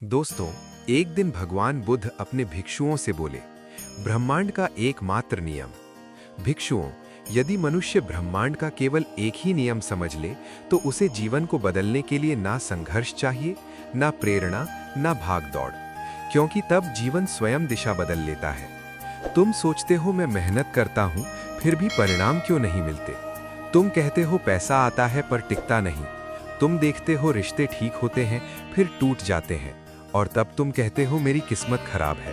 दोस्तों, एक दिन भगवान बुद्ध अपने भिक्षुओं से बोले, ब्रह्मांड का एकमात्र नियम। भिक्षुओं, यदि मनुष्य ब्रह्मांड का केवल एक ही नियम समझ ले तो उसे जीवन को बदलने के लिए ना संघर्ष चाहिए, ना प्रेरणा, ना भाग दौड़, क्योंकि तब जीवन स्वयं दिशा बदल लेता है। तुम सोचते हो मैं मेहनत करता हूं, फिर भी परिणाम क्यों नहीं मिलते? तुम कहते हो पैसा आता है पर टिकता नहीं। तुम देखते हो रिश्ते ठीक होते हैं फिर टूट जाते हैं, और तब तुम कहते हो मेरी किस्मत खराब है।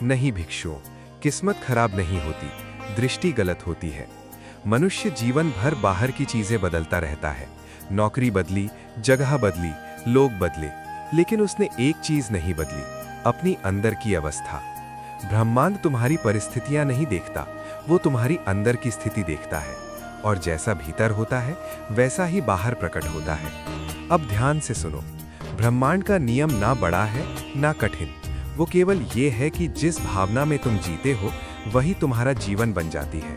नहीं भिक्षुओं, किस्मत खराब नहीं होती, दृष्टि गलत होती है। मनुष्य जीवन भर बाहर की चीजें बदलता रहता है। नौकरी बदली, जगह बदली, लोग बदले, लेकिन उसने एक चीज नहीं बदली, अपनी अंदर की अवस्था। ब्रह्मांड तुम्हारी परिस्थितियां नहीं देखता, वो तुम्हारी अंदर की स्थिति देखता है, और जैसा भीतर होता है वैसा ही बाहर प्रकट होता है। अब ध्यान से सुनो, ब्रह्मांड का नियम ना बड़ा है ना कठिन, वो केवल ये है कि जिस भावना में तुम जीते हो वही तुम्हारा जीवन बन जाती है।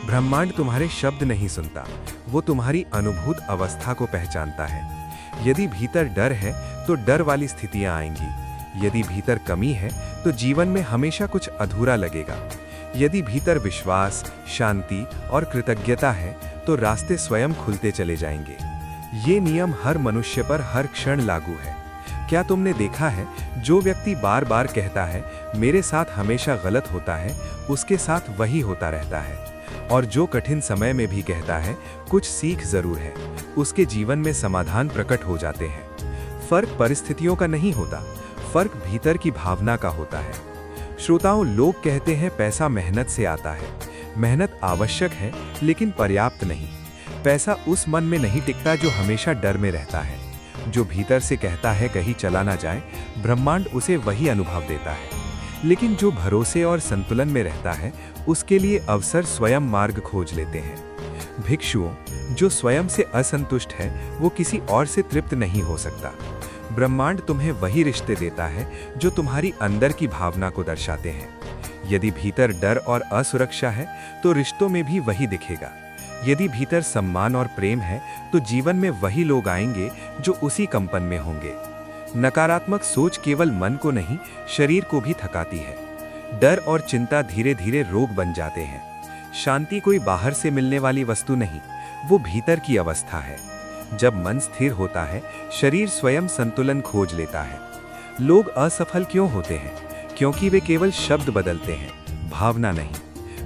ब्रह्मांड तुम्हारे शब्द नहीं सुनता, वो तुम्हारी अनुभूत अवस्था को पहचानता है। यदि भीतर डर है तो डर वाली स्थितियां आएंगी, यदि भीतर कमी है तो जीवन में हमेशा कुछ अधूरा लगेगा। यदि भीतर विश्वास, शांति और कृतज्ञता है तो रास्ते स्वयं खुलते चले जाएंगे। ये नियम हर मनुष्य पर हर क्षण लागू है। क्या तुमने देखा है, जो व्यक्ति बार बार कहता है मेरे साथ हमेशा गलत होता है, उसके साथ वही होता रहता है, और जो कठिन समय में भी कहता है कुछ सीख जरूर है, उसके जीवन में समाधान प्रकट हो जाते हैं। फर्क परिस्थितियों का नहीं होता, फर्क भीतर की भावना का होता है। श्रोताओं, लोग कहते हैं पैसा मेहनत से आता है। मेहनत आवश्यक है लेकिन पर्याप्त नहीं। पैसा उस मन में नहीं टिकता जो हमेशा डर में रहता है। जो भीतर से कहता है कहीं चला ना जाए, ब्रह्मांड उसे वही अनुभव देता है। लेकिन जो भरोसे और संतुलन में रहता है, उसके लिए अवसर स्वयं मार्ग खोज लेते हैं। भिक्षुओं, जो स्वयं से असंतुष्ट है वो किसी और से तृप्त नहीं हो सकता। ब्रह्मांड तुम्हें वही रिश्ते देता है जो तुम्हारी अंदर की भावना को दर्शाते हैं। यदि भीतर डर और असुरक्षा है तो रिश्तों में भी वही दिखेगा। यदि भीतर सम्मान और प्रेम है तो जीवन में वही लोग आएंगे जो उसी कंपन में होंगे। नकारात्मक सोच केवल मन को नहीं, शरीर को भी थकाती है। डर और चिंता धीरे धीरे रोग बन जाते हैं। शांति कोई बाहर से मिलने वाली वस्तु नहीं, वो भीतर की अवस्था है। जब मन स्थिर होता है, शरीर स्वयं संतुलन खोज लेता है। लोग असफल क्यों होते हैं? क्योंकि वे केवल शब्द बदलते हैं, भावना नहीं।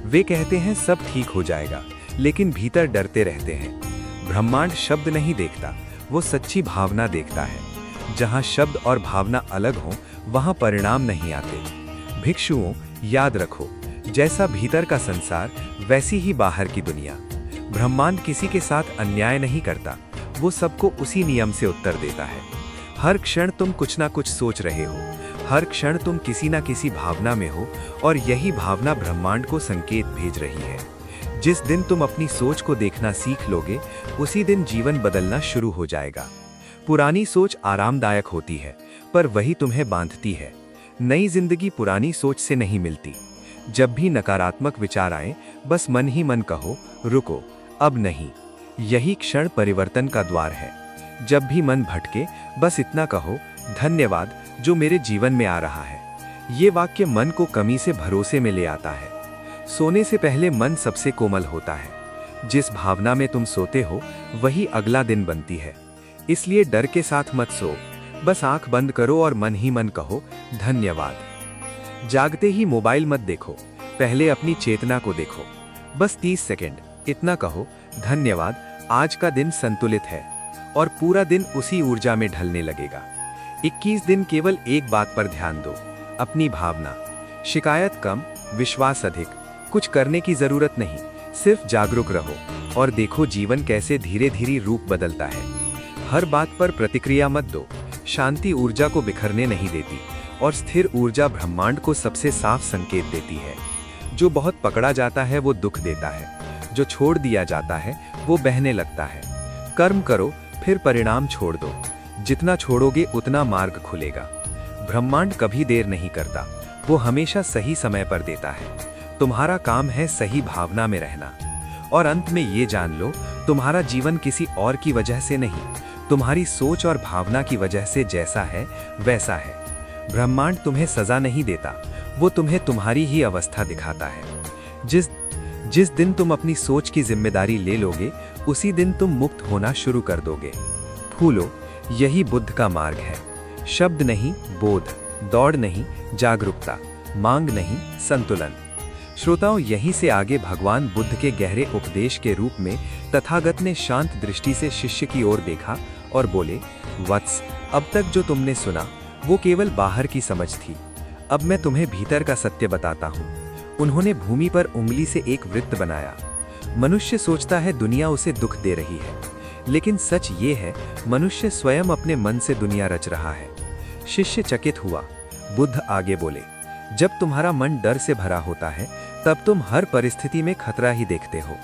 वे कहते हैं सब ठीक हो जाएगा, लेकिन भीतर डरते रहते हैं। ब्रह्मांड शब्द नहीं देखता, वो सच्ची भावना देखता है। जहां शब्द और भावना अलग हों, वहां परिणाम नहीं आते। भिक्षुओं, याद रखो, जैसा भीतर का संसार वैसी ही बाहर की दुनिया। ब्रह्मांड किसी के साथ अन्याय नहीं करता, वो सबको उसी नियम से उत्तर देता है। हर क्षण तुम कुछ ना कुछ सोच रहे हो, हर क्षण तुम किसी ना किसी भावना में हो, और यही भावना ब्रह्मांड को संकेत भेज रही है। जिस दिन तुम अपनी सोच को देखना सीख लोगे, उसी दिन जीवन बदलना शुरू हो जाएगा। पुरानी सोच आरामदायक होती है, पर वही तुम्हें बांधती है। नई जिंदगी पुरानी सोच से नहीं मिलती। जब भी नकारात्मक विचार आए, बस मन ही मन कहो, रुको, अब नहीं। यही क्षण परिवर्तन का द्वार है। जब भी मन भटके, बस इतना कहो, धन्यवाद जो मेरे जीवन में आ रहा है। ये वाक्य मन को कमी से भरोसे में ले आता है। सोने से पहले मन सबसे कोमल होता है। जिस भावना में तुम सोते हो वही अगला दिन बनती है। इसलिए डर के साथ मत सो, बस आंख बंद करो और मन ही मन कहो, धन्यवाद। जागते ही मोबाइल मत देखो, पहले अपनी चेतना को देखो। बस 30 सेकंड इतना कहो, धन्यवाद, आज का दिन संतुलित है, और पूरा दिन उसी ऊर्जा में ढलने लगेगा। 21 दिन केवल एक बात पर ध्यान दो, अपनी भावना। शिकायत कम, विश्वास अधिक। कुछ करने की जरूरत नहीं, सिर्फ जागरूक रहो और देखो जीवन कैसे धीरे धीरे रूप बदलता है। हर बात पर प्रतिक्रिया मत दो। शांति ऊर्जा को बिखरने नहीं देती, और स्थिर ऊर्जा ब्रह्मांड को सबसे साफ संकेत देती है। जो बहुत पकड़ा जाता है वो दुख देता है, जो छोड़ दिया जाता है वो बहने लगता है। कर्म करो, फिर परिणाम छोड़ दो। जितना छोड़ोगे उतना मार्ग खुलेगा। ब्रह्मांड कभी देर नहीं करता, वो हमेशा सही समय पर देता है। तुम्हारा काम है सही भावना में रहना। और अंत में ये जान लो, तुम्हारा जीवन किसी और की वजह से नहीं, तुम्हारी सोच और भावना की वजह से जैसा है वैसा है। ब्रह्मांड तुम्हें सजा नहीं देता, वो तुम्हें तुम्हारी ही अवस्था दिखाता है। जिस दिन तुम अपनी सोच की जिम्मेदारी ले लोगे, उसी दिन तुम मुक्त होना शुरू कर दोगे। फूलो, यही बुद्ध का मार्ग है। शब्द नहीं, बोध। दौड़ नहीं, जागरूकता। मांग नहीं, संतुलन। श्रोताओं, यहीं से आगे भगवान बुद्ध के गहरे उपदेश के रूप में तथागत ने शांत दृष्टि से शिष्य की ओर देखा और बोले, वत्स, अब तक जो तुमने सुना वो केवल बाहर की समझ थी। अब मैं तुम्हें भीतर का सत्य बताता हूँ। उन्होंने भूमि पर उंगली से एक वृत्त बनाया। मनुष्य सोचता है दुनिया उसे दुख दे रही है, लेकिन सच ये है, मनुष्य स्वयं अपने मन से दुनिया रच रहा है। शिष्य चकित हुआ। बुद्ध आगे बोले, जब तुम्हारा मन डर से भरा होता है, तब तुम हर परिस्थिति में खतरा ही देखते हो,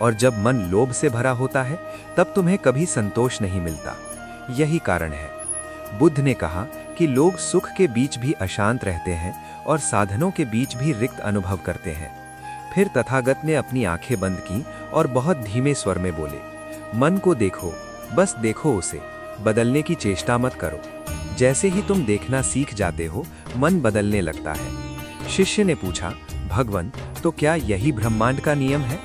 और जब मन लोभ से भरा होता है, तब तुम्हें कभी संतोष नहीं मिलता। यही कारण है। बुद्ध ने कहा कि लोग सुख के बीच भी अशांत रहते हैं और साधनों के बीच भी रिक्त अनुभव करते हैं। फिर तथागत ने अपनी आंखें बंद की और बहुत धीमे स्वर में बोले, मन को देखो, बस देखो उसे, बदलने की चेष्टा मत करो। जैसे ही तुम देखना सीख जाते हो, मन बदलने लगता है। शिष्य ने पूछा, भगवन, तो क्या यही ब्रह्मांड का नियम है?